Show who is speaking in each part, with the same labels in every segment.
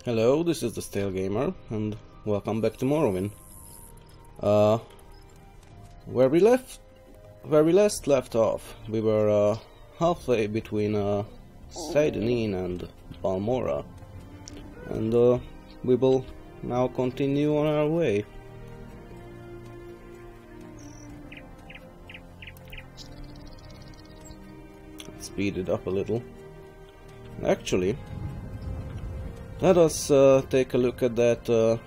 Speaker 1: Hello, this is the Stale Gamer, and welcome back to Morrowind. Where we last left off, we were halfway between Seydonin and Balmora, and we will now continue on our way. Speed it up a little. Actually, let us take a look at that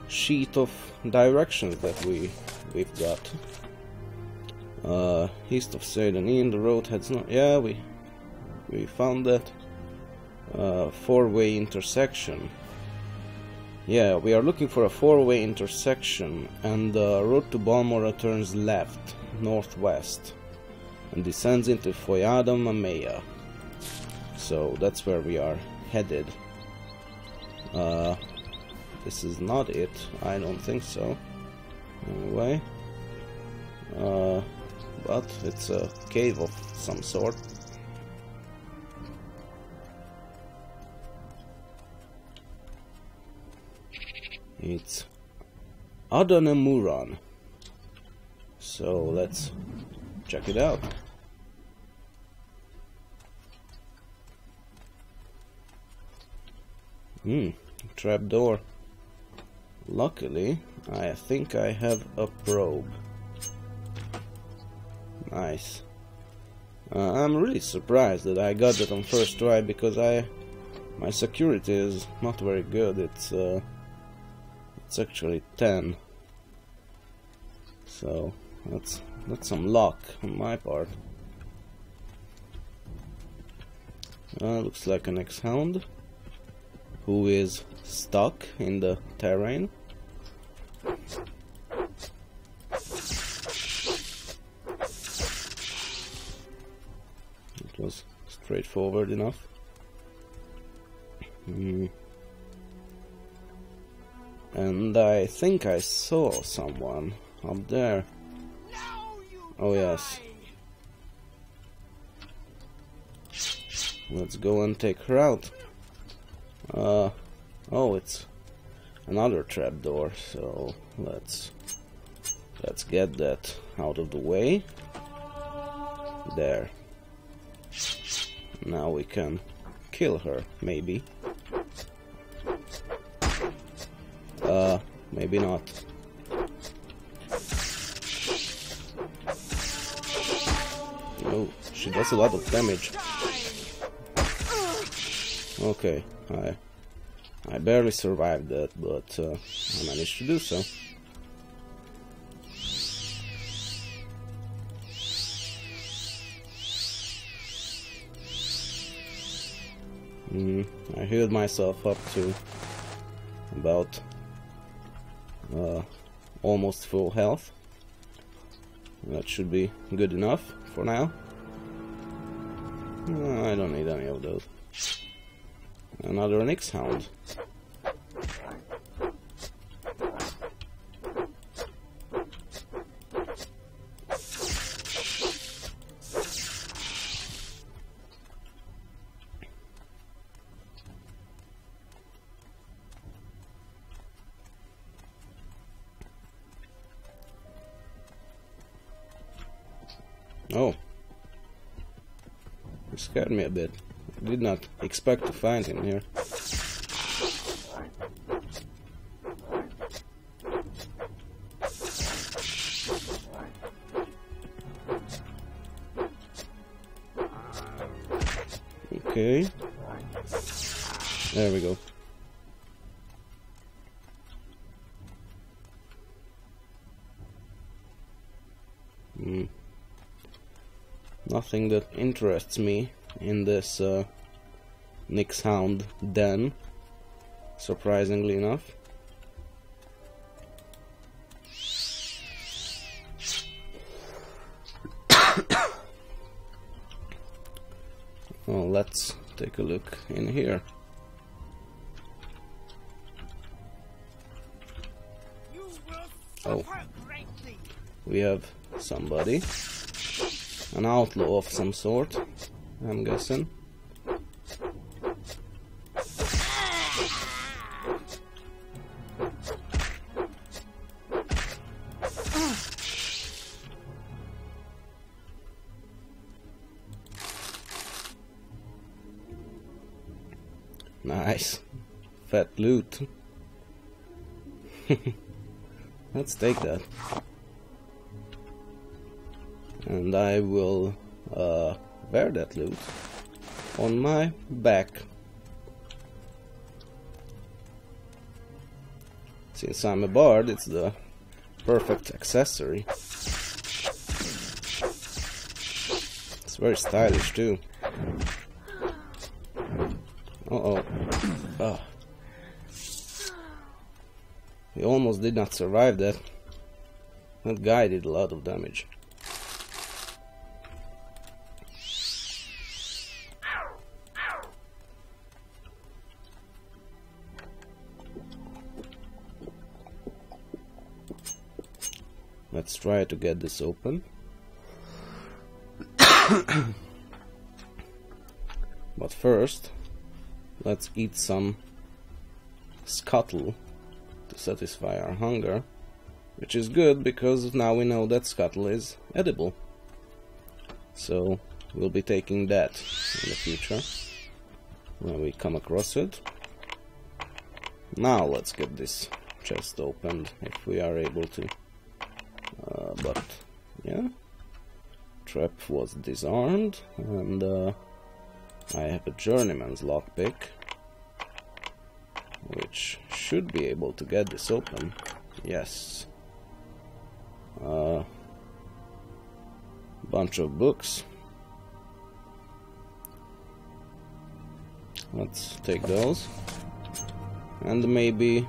Speaker 1: sheet of directions that we've got. East of Seydonin, the road heads north. Yeah, we found that four-way intersection. Yeah, we are looking for a four-way intersection, and the road to Balmora turns left, northwest, and descends into Foyada Mamea. So that's where we are headed. This is not it. I don't think so. Anyway. But it's a cave of some sort. It's Adanamuran. So let's check it out. Trapdoor. Luckily, I think I have a probe. Nice. I'm really surprised that I got that on first try, because my security is not very good. It's actually 10. So that's some luck on my part. Looks like an X-Hound who is stuck in the terrain. It was straightforward enough. And I think I saw someone up there. Oh yes. Let's go and take her out. Oh, it's another trapdoor, so let's get that out of the way. There. Now we can kill her, maybe. Maybe not. Oh, she does a lot of damage. Okay, I barely survived that, but I managed to do so. I healed myself up to about almost full health. That should be good enough for now. I don't need any of those. Another X-Hound. Oh, you scared me a bit. I did not expect to find him here. Okay. There we go. Nothing that interests me in this X-Hound den, surprisingly enough. Well, let's take a look in here. Oh, we have somebody. An outlaw of some sort, I'm guessing. Nice. Fat loot. Let's take that. And I will wear that loot on my back. Since I'm a bard, it's the perfect accessory. It's very stylish too. Uh-oh. Ah. We almost did not survive that. That guy did a lot of damage. Let's try to get this open. But first, let's eat some scuttle to satisfy our hunger, which is good because now we know that scuttle is edible. So we'll be taking that in the future when we come across it. Now let's get this chest opened if we are able to. But yeah, trap was disarmed, and I have a journeyman's lockpick, which should be able to get this open. Yes. Bunch of books. Let's take those and maybe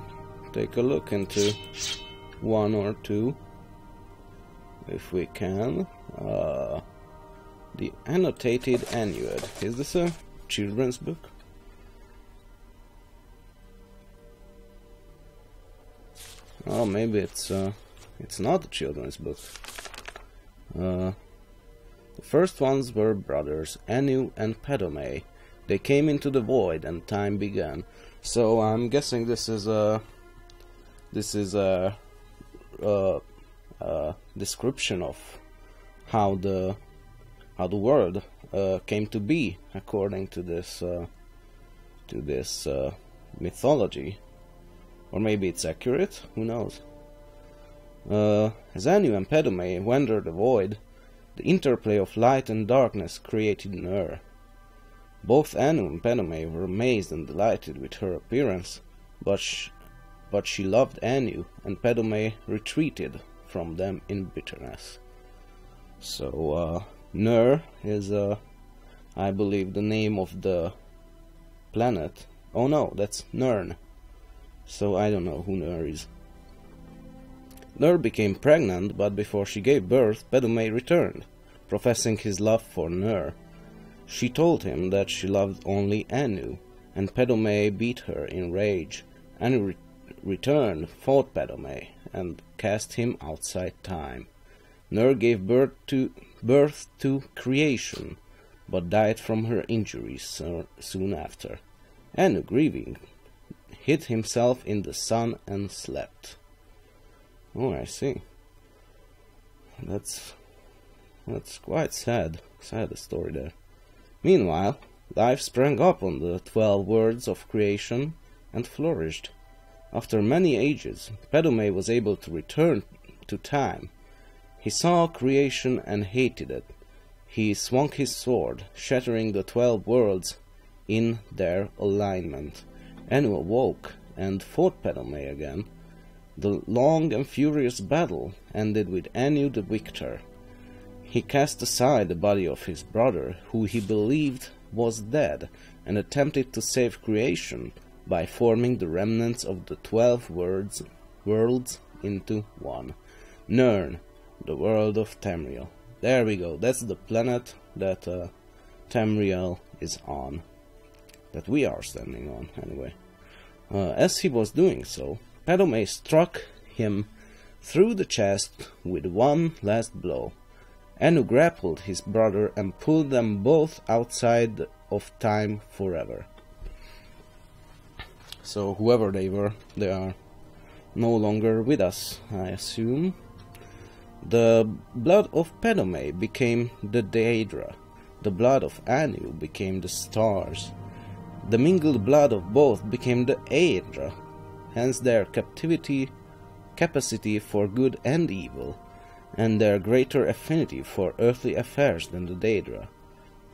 Speaker 1: take a look into one or two if we can. The Annotated Annuad. Is this a children's book? Oh, maybe it's not a children's book. The first ones were brothers Anu and Padome. They came into the void and time began. So I'm guessing this is a description of how the world came to be according to this mythology, or maybe it's accurate. Who knows? As Anu and Padome wandered the void, the interplay of light and darkness created Nur. Both Anu and Padome were amazed and delighted with her appearance, but she loved Anu, and Padome retreated from them in bitterness. So Nur is, I believe, the name of the planet. Oh no, that's Nirn. So I don't know who Nur is. Nur became pregnant, but before she gave birth, Padome returned, professing his love for Nur. She told him that she loved only Anu, and Padome beat her in rage. Anu returned, fought Padome, and cast him outside time. Nur gave birth to creation, but died from her injuries soon after. Anu, grieving, hid himself in the sun and slept. Oh, I see. That's quite sad. Sad story there. Meanwhile, life sprang up on the 12 worlds of creation and flourished. After many ages, Padome was able to return to time. He saw creation and hated it. He swung his sword, shattering the 12 worlds in their alignment. Anu awoke and fought Padome again. The long and furious battle ended with Anu the victor. He cast aside the body of his brother, who he believed was dead, and attempted to save creation by forming the remnants of the 12 worlds into one. Nirn, the world of Tamriel. There we go, that's the planet that Tamriel is on. That we are standing on, anyway. As he was doing so, Padome struck him through the chest with one last blow. Anu grappled his brother and pulled them both outside of time forever. So whoever they were, they are no longer with us, I assume. The blood of Padome became the Daedra. The blood of Anu became the stars. the mingled blood of both became the Aedra, hence their capacity for good and evil, and their greater affinity for earthly affairs than the Daedra,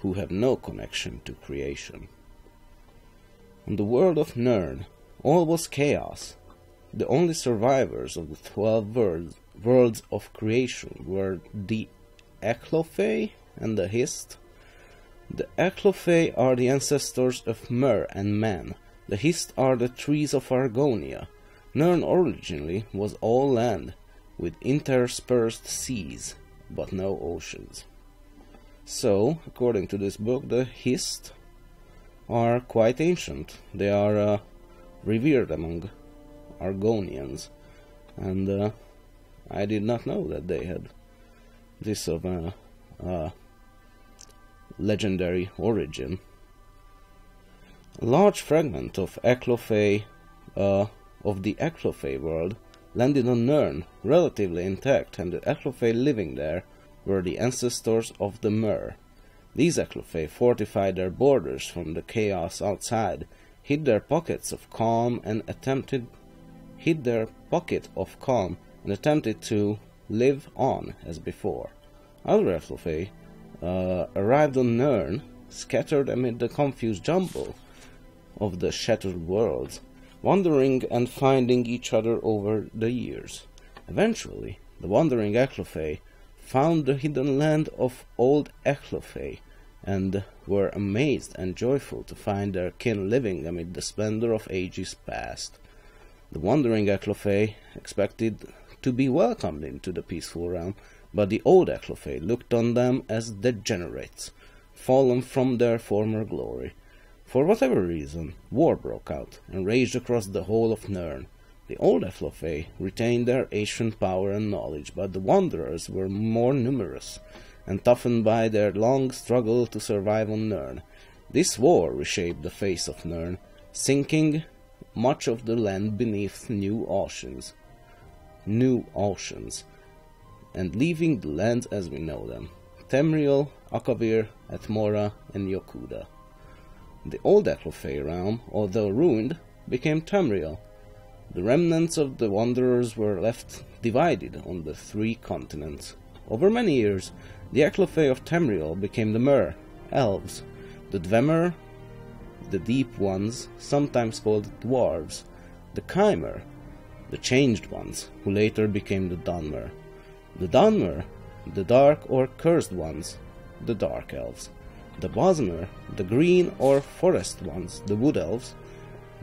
Speaker 1: who have no connection to creation. On the world of Nirn, all was chaos. The only survivors of the 12 worlds of creation were the Eclophae and the Hist. The Eclophae are the ancestors of Mer and Man. The Hist are the trees of Argonia. Nirn originally was all land, with interspersed seas, but no oceans. So, according to this book, the Hist are quite ancient. They are revered among Argonians, and I did not know that they had this of a legendary origin. A large fragment of Eclophae, of the Eclophae world landed on Nirn, relatively intact, and the Eclophae living there were the ancestors of the Mer. These Eclophae fortified their borders from the chaos outside, hid their pockets of calm and attempted to live on as before. Other Eclophae arrived on Nirn, scattered amid the confused jumble of the shattered worlds, wandering and finding each other over the years. Eventually, the wandering Eclophae found the hidden land of old Eclophae, and were amazed and joyful to find their kin living amid the splendor of ages past. The wandering Eclophae expected to be welcomed into the peaceful realm, but the old Eclophae looked on them as degenerates, fallen from their former glory. For whatever reason, war broke out and raged across the whole of Nirn. The old Eclophae retained their ancient power and knowledge, but the wanderers were more numerous, and toughened by their long struggle to survive on Nirn. This war reshaped the face of Nirn, sinking much of the land beneath new oceans, and leaving the lands as we know them: Tamriel, Akavir, Atmora, and Yokuda. The old Eclophae realm, although ruined, became Tamriel. The remnants of the wanderers were left divided on the 3 continents. Over many years, the Eclophae of Tamriel became the Mer, elves, the Dwemer, the Deep Ones, sometimes called dwarves, the Chimer, the Changed Ones, who later became the Dunmer, the Dunmer, the Dark or Cursed Ones, the Dark Elves, the Bosmer, the Green or Forest Ones, the Wood Elves,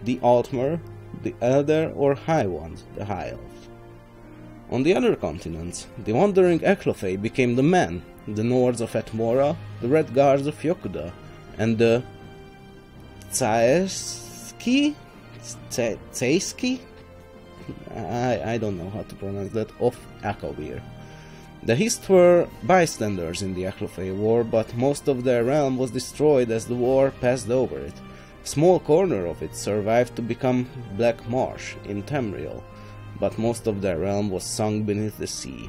Speaker 1: the Altmer, the Elder or High Ones, the High Elves. On the other continents, the wandering Eclophae became the Men, the Nords of Atmora, the Red Guards of Yokuda, and the Tsaeski? I don't know how to pronounce that, of Akavir. The Hist were bystanders in the Eclophae war, but most of their realm was destroyed as the war passed over it. A small corner of it survived to become Black Marsh in Tamriel, but most of their realm was sunk beneath the sea.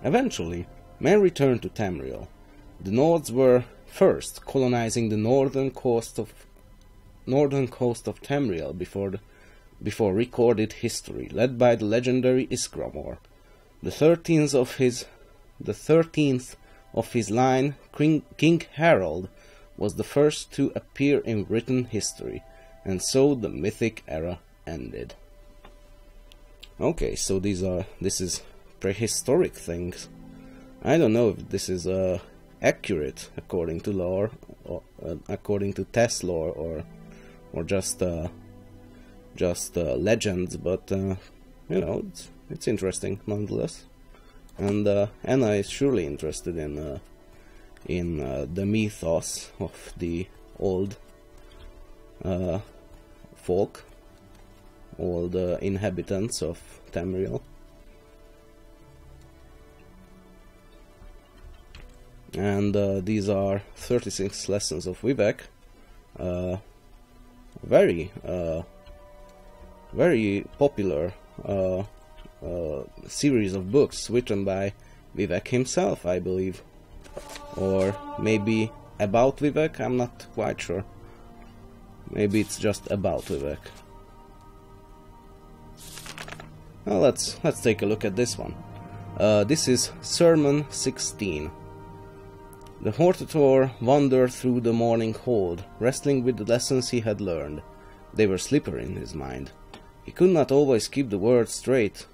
Speaker 1: Eventually, men returned to Tamriel. The Nords were first colonizing the northern coast of Tamriel before recorded history, led by the legendary Isgramor. The 13th of his line, King Harold, was the first to appear in written history, and so the mythic era ended. Okay, so this is prehistoric things. I don't know if this is accurate according to lore, or according to test lore, or just legends, but you know, it's interesting nonetheless. And Anna is surely interested in the mythos of the old folk, all the inhabitants of Tamriel. And these are 36 lessons of Vivek, very popular series of books written by Vivek himself, I believe, or maybe about Vivek, I'm not quite sure. Maybe it's just about Vivek. Well, let's take a look at this one. This is Sermon 16. The Hortator wandered through the morning hold, wrestling with the lessons he had learned. They were slippery in his mind. He could not always keep the words straight,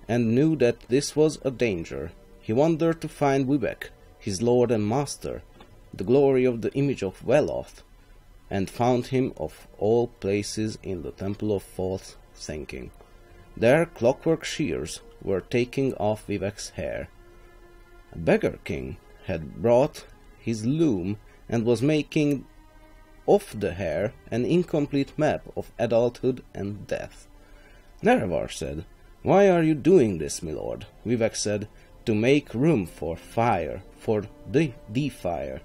Speaker 1: and knew that this was a danger. He wandered to find Vivek, his lord and master, the glory of the image of Veloth, and found him of all places in the temple of Phat, thinking. There clockwork shears were taking off Vivek's hair. A beggar king had brought his loom and was making of the hair an incomplete map of adulthood and death. Nerevar said, "Why are you doing this, my lord?" Vivek said, "To make room for fire, for the fire."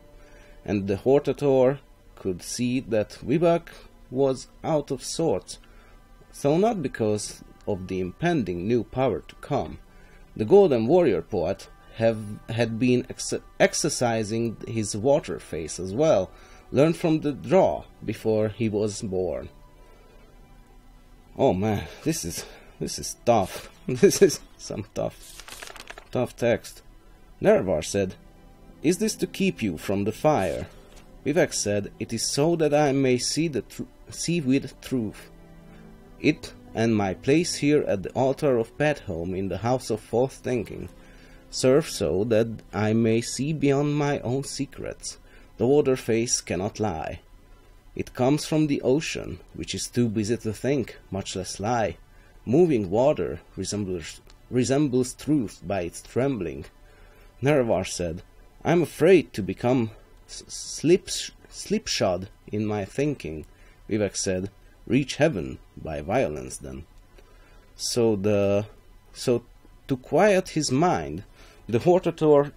Speaker 1: And the Hortator could see that Vivek was out of sorts, though not because of the impending new power to come. The golden warrior poet had been exercising his water face as well, learned from the draw before he was born. Oh man, this is tough. This is some tough text. Nerevar said, "Is this to keep you from the fire?" Vivek said, "It is so that I may see with truth. It and my place here at the altar of Phat home in the house of false thinking serve so that I may see beyond my own secrets. The water face cannot lie. It comes from the ocean, which is too busy to think, much less lie. Moving water resembles truth by its trembling." Nerevar said, "I am afraid to become slipshod in my thinking." Vivek said, "Reach heaven by violence then." So to quiet his mind, the Hortator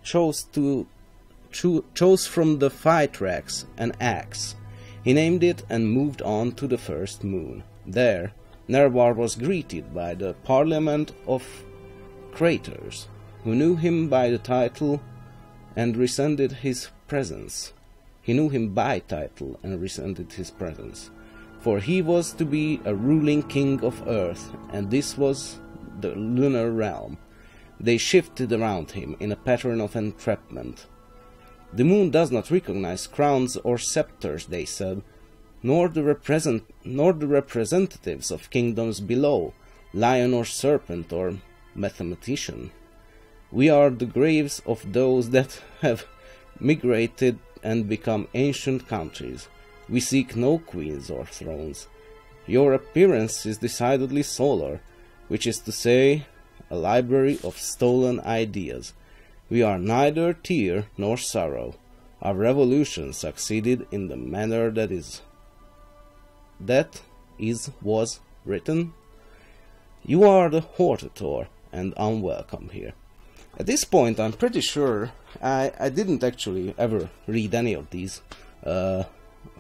Speaker 1: chose from the fight racks an axe. He named it and moved on to the first moon. There, Nerevar was greeted by the Parliament of Craters, who knew him by the title and resented his presence. He knew him by title and resented his presence, for he was to be a ruling king of Earth, and this was the lunar realm. They shifted around him in a pattern of entrapment. "The moon does not recognize crowns or scepters," they said, nor the representatives of kingdoms below, lion or serpent or mathematician. We are the graves of those that have migrated and become ancient countries. We seek no queens or thrones. Your appearance is decidedly solar, which is to say, a library of stolen ideas. We are neither tear nor sorrow. Our revolution succeeded in the manner was written. You are the Hortator and unwelcome here. At this point, I'm pretty sure I didn't actually ever read any of these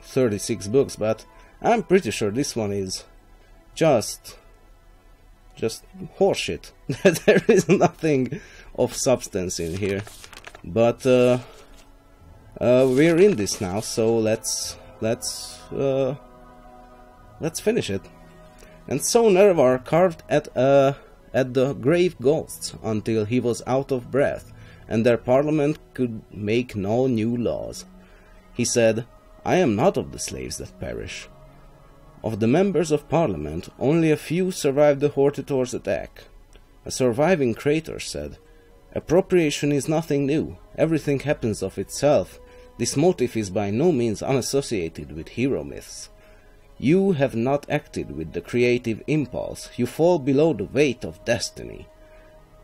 Speaker 1: 36 books, but I'm pretty sure this one is just horseshit. There is nothing of substance in here. But we're in this now, so let's finish it. And so Nerevar carved at the grave ghosts until he was out of breath, and their parliament could make no new laws. He said, "I am not of the slaves that perish." Of the members of parliament, only a few survived the Hortator's attack. A surviving crater said, "Appropriation is nothing new. Everything happens of itself. This motive is by no means unassociated with hero myths. You have not acted with the creative impulse. You fall below the weight of destiny.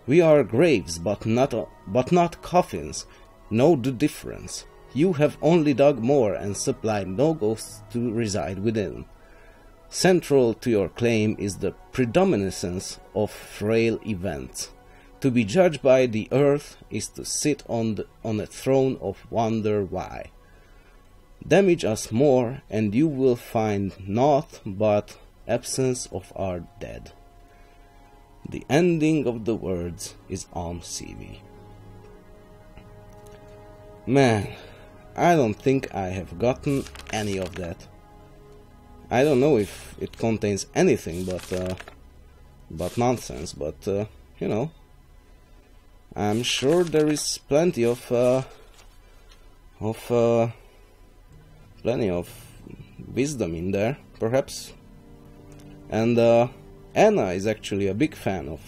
Speaker 1: We are graves, but not coffins. Know the difference. You have only dug more and supplied no ghosts to reside within. Central to your claim is the predominance of frail events. To be judged by the earth is to sit on a throne of wonder why. Damage us more, and you will find naught but absence of our dead." The ending of the words is Almsivi. Man, I don't think I have gotten any of that. I don't know if it contains anything but nonsense, but you know, I'm sure there is plenty of wisdom in there, perhaps. And Anna is actually a big fan of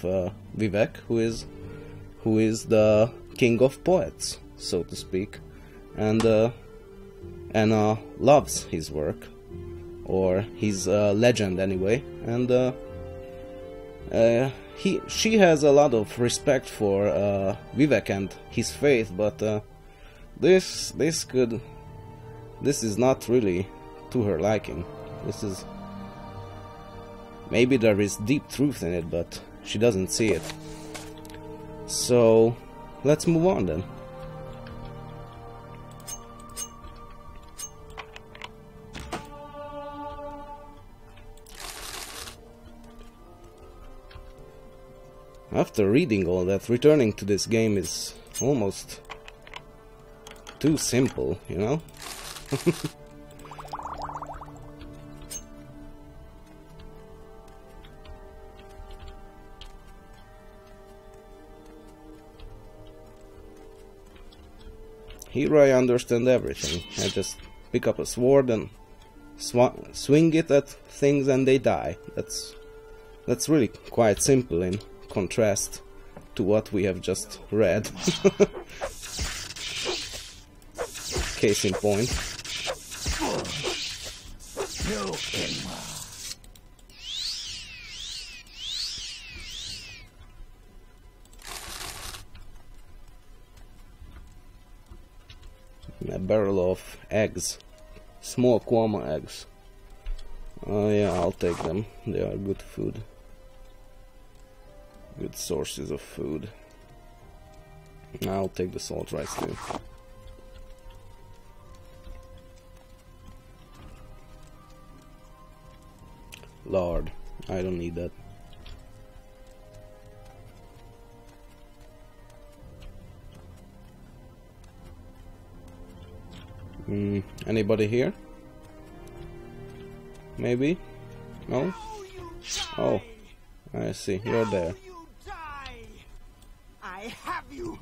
Speaker 1: Vivek, who is the king of poets, so to speak, and Anna loves his work, or his legend anyway, and she has a lot of respect for Vivek and his faith, but this is not really to her liking. This is, maybe there is deep truth in it, but she doesn't see it. So let's move on then. After reading all that, returning to this game is almost too simple, you know? Here I understand everything. I just pick up a sword and swing it at things and they die. That's really quite simple in contrast to what we have just read. Case in point. A barrel of eggs. Small Kwama eggs. Oh yeah, I'll take them. They are good food. Good sources of food. I'll take the salt rice too. Lard. I don't need that. Anybody here? Maybe? No? Oh, I see. You're there.
Speaker 2: I have you.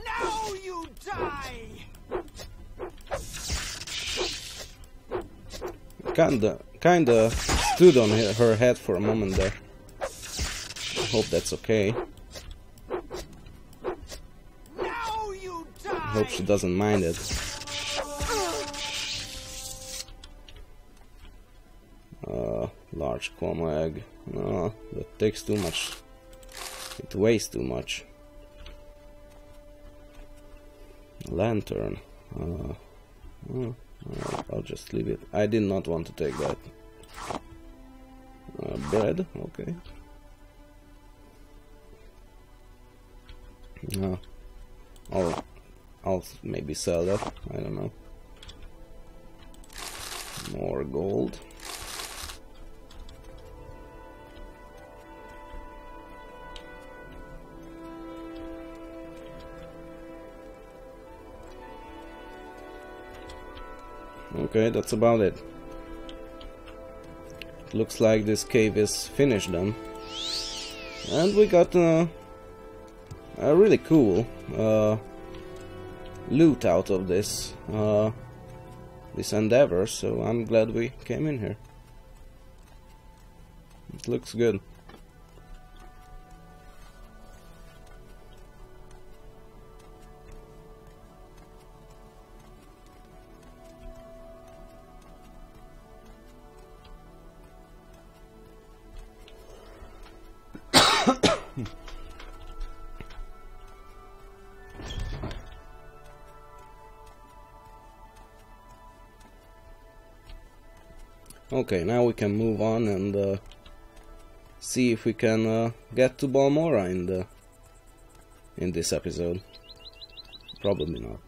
Speaker 2: Now you die.
Speaker 1: Kinda stood on her head for a moment there. Hope that's okay.
Speaker 2: Now you die.
Speaker 1: Hope she doesn't mind it. Large Kwama egg. No, that takes too much. It weighs too much. Lantern. I'll just leave it. I did not want to take that. Bread. Okay. I'll maybe sell that. I don't know. More gold. Okay, that's about it. Looks like this cave is finished then. And we got a really cool loot out of this this endeavor, so I'm glad we came in here. It looks good. Okay, now we can move on and see if we can get to Balmora in this episode. Probably not,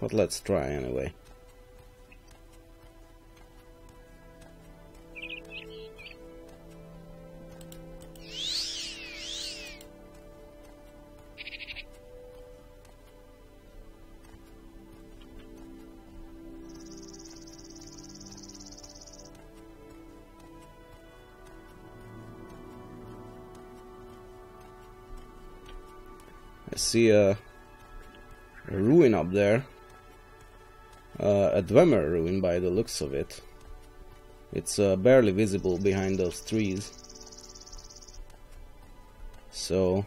Speaker 1: but let's try anyway. see a ruin up there. A Dwemer ruin by the looks of it. It's barely visible behind those trees. So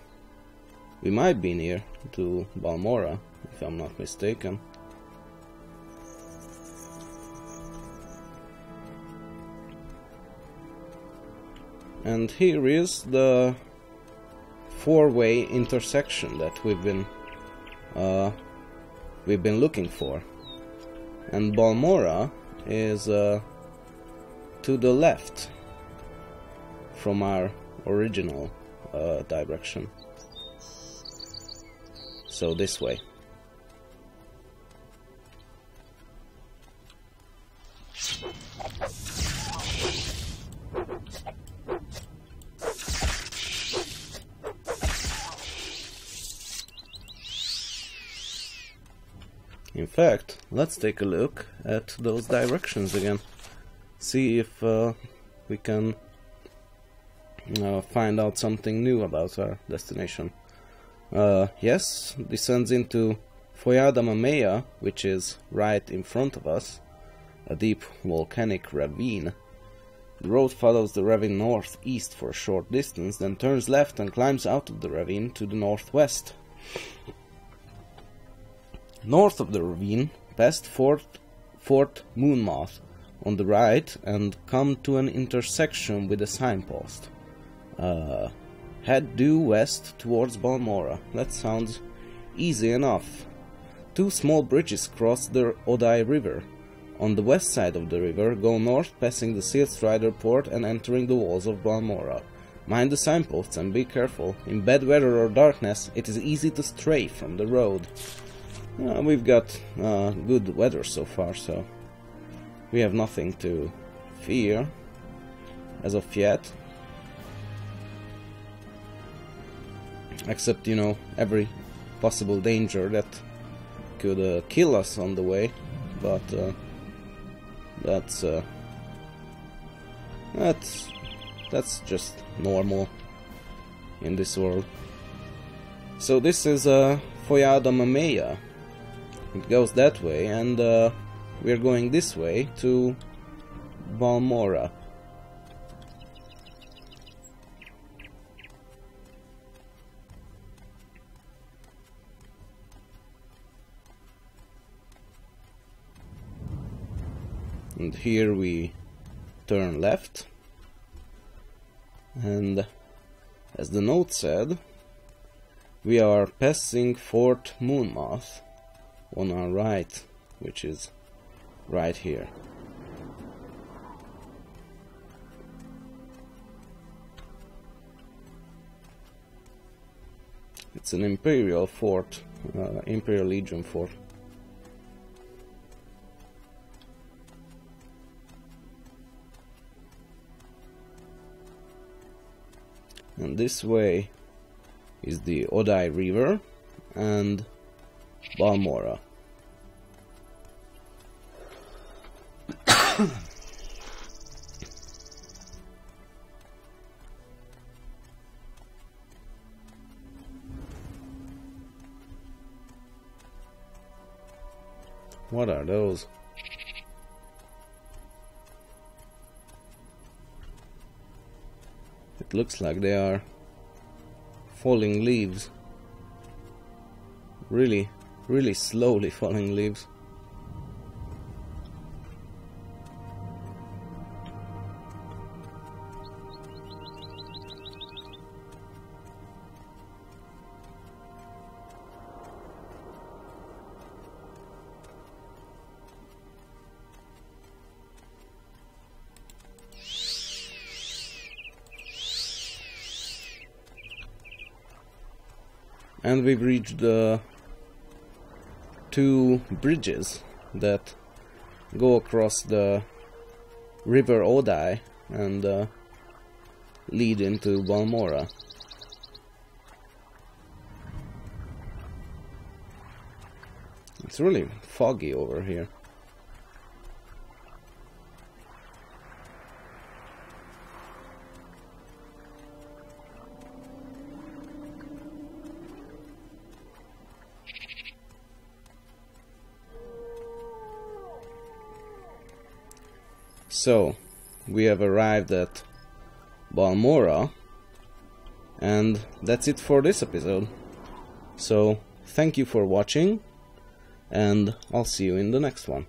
Speaker 1: we might be near to Balmora, if I'm not mistaken. And here is the four-way intersection that we've been looking for. And Balmora is to the left from our original direction. So this way. In fact, let's take a look at those directions again. See if we can find out something new about our destination. Yes, descends into Phat, which is right in front of us, a deep volcanic ravine. The road follows the ravine northeast for a short distance, then turns left and climbs out of the ravine to the northwest. North of the ravine, past Fort Moonmoth on the right, and come to an intersection with a signpost. Head due west towards Balmora. That sounds easy enough. Two small bridges cross the Odai River. On the west side of the river, go north, passing the Seal Strider port and entering the walls of Balmora. Mind the signposts and be careful. In bad weather or darkness, it is easy to stray from the road. We've got good weather so far, so we have nothing to fear as of yet. Except, you know, every possible danger that could kill us on the way, but that's just normal in this world. So this is Phat. It goes that way, and we're going this way to Balmora. And here we turn left, and as the note said, we are passing Fort Moonmoth on our right, which is right here. It's an Imperial fort, Imperial Legion fort. And this way is the Odai River and Balmora. What are those? It looks like they are falling leaves. Really slowly falling leaves. And we've reached the two bridges that go across the River Odai and lead into Balmora. It's really foggy over here. So, we have arrived at Balmora, and that's it for this episode. So, thank you for watching, and I'll see you in the next one.